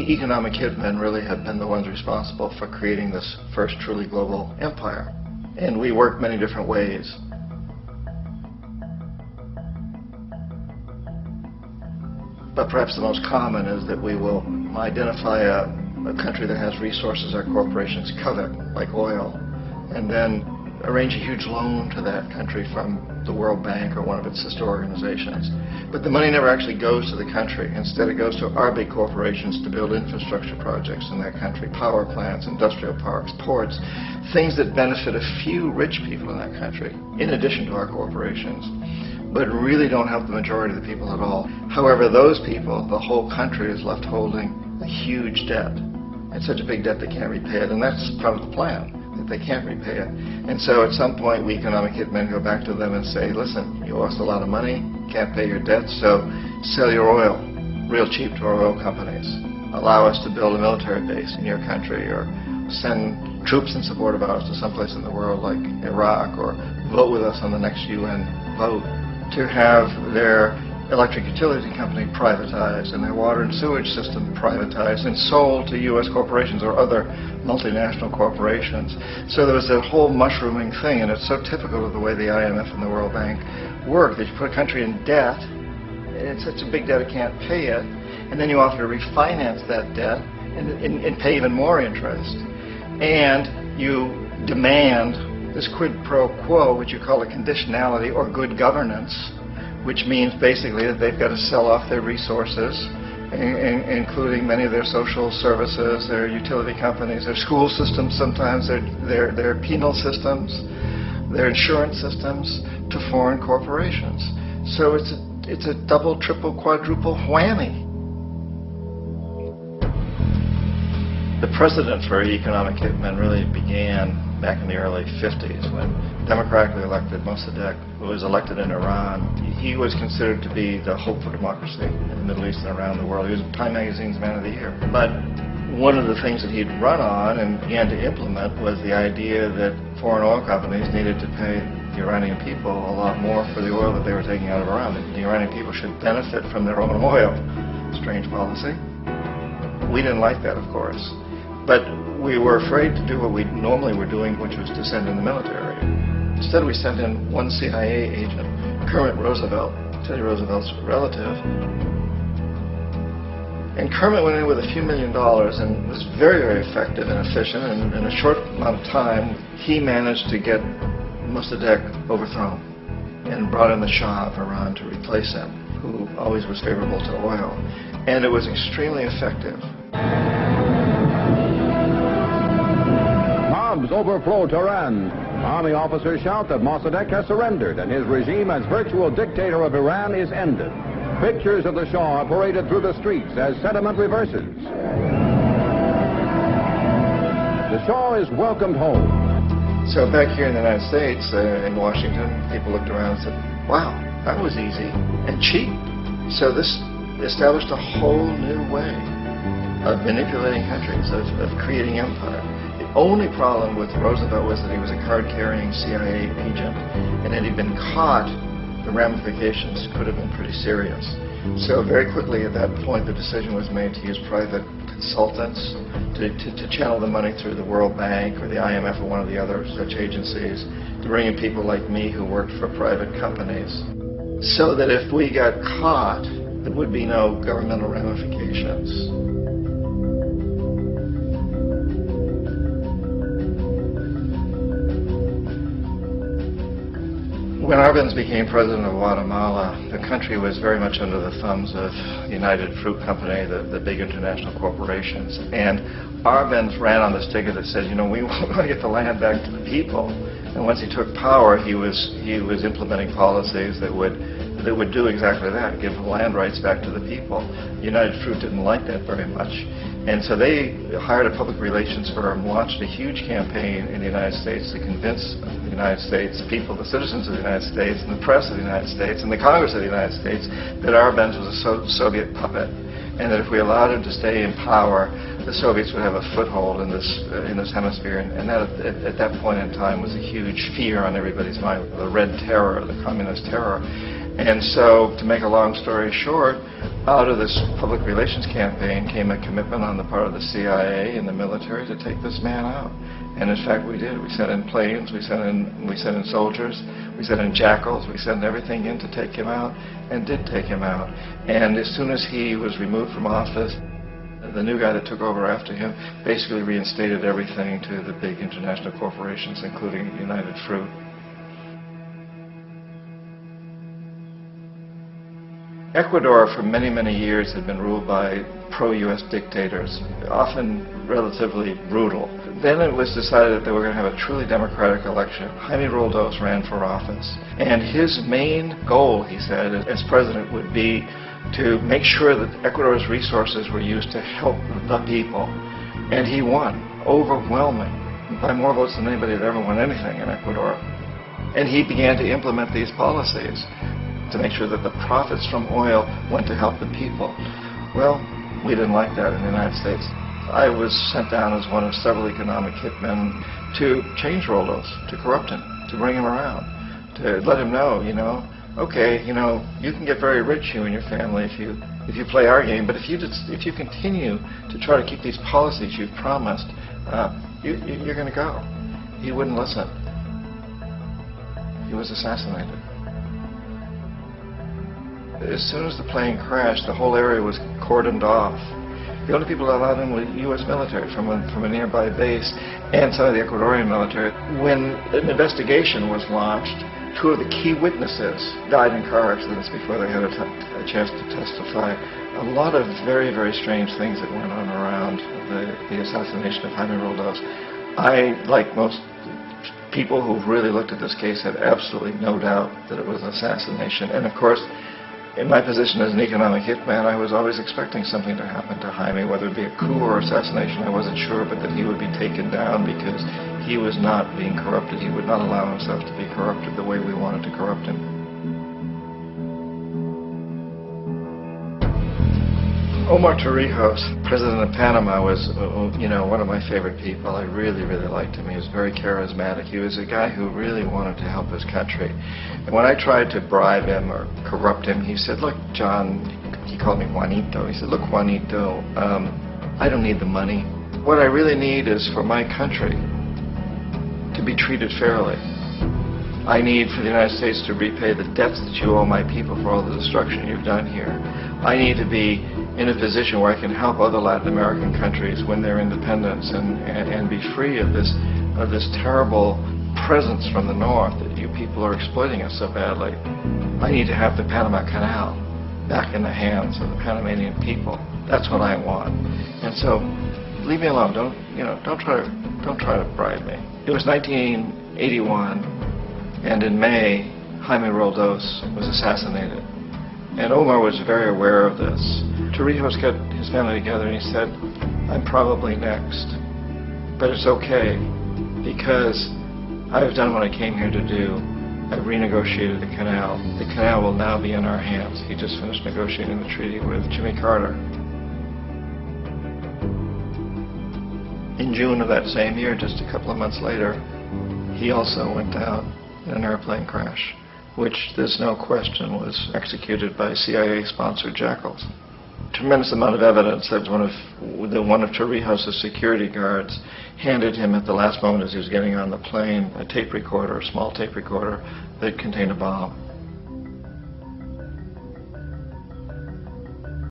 economic hitmen really have been the ones responsible for creating this first truly global empire. And we work many different ways. But perhaps the most common is that we will identify a country that has resources our corporations covet, like oil, and then arrange a huge loan to that country from the World Bank or one of its sister organizations. But the money never actually goes to the country. Instead, it goes to our big corporations to build infrastructure projects in that country, power plants, industrial parks, ports, things that benefit a few rich people in that country, in addition to our corporations, but really don't help the majority of the people at all. However, those people, the whole country is left holding a huge debt. It's such a big debt they can't repay it, and that's part of the plan, that they can't repay it. And so at some point, we economic hitmen go back to them and say, listen, you owe us a lot of money, can't pay your debts, so sell your oil real cheap to our oil companies. Allow us to build a military base in your country, or send troops in support of ours to someplace in the world like Iraq, or vote with us on the next UN vote to have their electric utility company privatized and their water and sewage system privatized and sold to U.S. corporations or other multinational corporations. So there was a whole mushrooming thing, and it's so typical of the way the IMF and the World Bank work, that you put a country in debt, and it's such a big debt it can't pay it, and then you offer to refinance that debt and pay even more interest. And you demand this quid pro quo, which you call a conditionality or good governance, which means basically that they've got to sell off their resources, including many of their social services, their utility companies, their school systems sometimes, their penal systems, their insurance systems, to foreign corporations. So it's a double, triple, quadruple whammy. The precedent for economic hitmen really began back in the early 50s when democratically elected Mossadegh, who was elected in Iran, he was considered to be the hope for democracy in the Middle East and around the world. He was Time Magazine's Man of the Year. But one of the things that he'd run on and began to implement was the idea that foreign oil companies needed to pay the Iranian people a lot more for the oil that they were taking out of Iran. The Iranian people should benefit from their own oil. Strange policy. We didn't like that, of course. But we were afraid to do what we normally were doing, which was to send in the military. Instead, we sent in one CIA agent, Kermit Roosevelt, Teddy Roosevelt's relative. And Kermit went in with a few $1 million and was very, very effective and efficient. And in a short amount of time, he managed to get Mossadegh overthrown and brought in the Shah of Iran to replace him, who always was favorable to oil. And it was extremely effective. Mobs overflow Tehran. Army officers shout that Mossadegh has surrendered and his regime as virtual dictator of Iran is ended. Pictures of the Shah are paraded through the streets as sentiment reverses. The Shah is welcomed home. So back here in the United States, in Washington, people looked around and said, wow, that was easy and cheap. So this established a whole new way of manipulating countries, of creating empire. The only problem with Roosevelt was that he was a card-carrying CIA agent, and had he been caught, the ramifications could have been pretty serious. So very quickly at that point, the decision was made to use private consultants to channel the money through the World Bank or the IMF or one of the other such agencies, to bring in people like me who worked for private companies, so that if we got caught, there would be no governmental ramifications. When Arbenz became president of Guatemala, the country was very much under the thumbs of United Fruit Company, the big international corporations. And Arbenz ran on this ticket that said, you know, we want to get the land back to the people. And once he took power, he was implementing policies that would do exactly that, give the land rights back to the people. United Fruit didn't like that very much. And so they hired a public relations firm, launched a huge campaign in the United States to convince the United States people, the citizens of the United States, and the press of the United States, and the Congress of the United States, that Arbenz was a Soviet puppet, and that if we allowed him to stay in power, the Soviets would have a foothold in this hemisphere. And that, at that point in time, was a huge fear on everybody's mind, the Red Terror, the Communist Terror. And so, to make a long story short, out of this public relations campaign came a commitment on the part of the CIA and the military to take this man out. And in fact, we did. We sent in planes, we sent in soldiers, we sent in jackals, we sent everything in to take him out, and did take him out. And as soon as he was removed from office, the new guy that took over after him basically reinstated everything to the big international corporations, including United Fruit. Ecuador for many, many years had been ruled by pro-U.S. dictators, often relatively brutal. Then it was decided that they were going to have a truly democratic election. Jaime Roldos ran for office, and his main goal, he said, as president would be to make sure that Ecuador's resources were used to help the people. And he won, overwhelming, by more votes than anybody had ever won anything in Ecuador. And he began to implement these policies to make sure that the profits from oil went to help the people. Well, we didn't like that in the United States. I was sent down as one of several economic hitmen to change Roldos, to corrupt him, to bring him around, to let him know, okay, you can get very rich, you and your family, if you play our game, but if you continue to try to keep these policies you've promised, you're going to go. He wouldn't listen. He was assassinated. As soon as the plane crashed, the whole area was cordoned off. The only people allowed in were U.S. military from a nearby base and some of the Ecuadorian military. When an investigation was launched, two of the key witnesses died in car accidents before they had a chance to testify. A lot of very, very strange things that went on around the assassination of Jaime Roldos. I, like most people who've really looked at this case, had absolutely no doubt that it was an assassination. And of course, in my position as an economic hitman, I was always expecting something to happen to Jaime, whether it be a coup or assassination, I wasn't sure, but that he would be taken down because he was not being corrupted. He would not allow himself to be corrupted the way we wanted to corrupt him. Omar Torrijos, president of Panama, was one of my favorite people. I really, really liked him. He was very charismatic. He was a guy who really wanted to help his country. And when I tried to bribe him or corrupt him, he said, look, John, he called me Juanito. He said, look, Juanito, I don't need the money. What I really need is for my country to be treated fairly. I need for the United States to repay the debts that you owe my people for all the destruction you've done here. I need to be in a position where I can help other Latin American countries win their independence and be free of this terrible presence from the north that you people are exploiting us so badly. I need to have the Panama Canal back in the hands of the Panamanian people. That's what I want. And so, leave me alone. Don't try to bribe me. It was 1981, and in May, Jaime Roldos was assassinated. And Omar was very aware of this. Torrijos got his family together and he said, I'm probably next, but it's okay because I've done what I came here to do. I've renegotiated the canal. The canal will now be in our hands. He just finished negotiating the treaty with Jimmy Carter. In June of that same year, just a couple of months later, he also went down in an airplane crash, which there's no question was executed by CIA-sponsored jackals. Tremendous amount of evidence that one of Torrijos' security guards handed him at the last moment as he was getting on the plane a tape recorder, a small tape recorder that contained a bomb.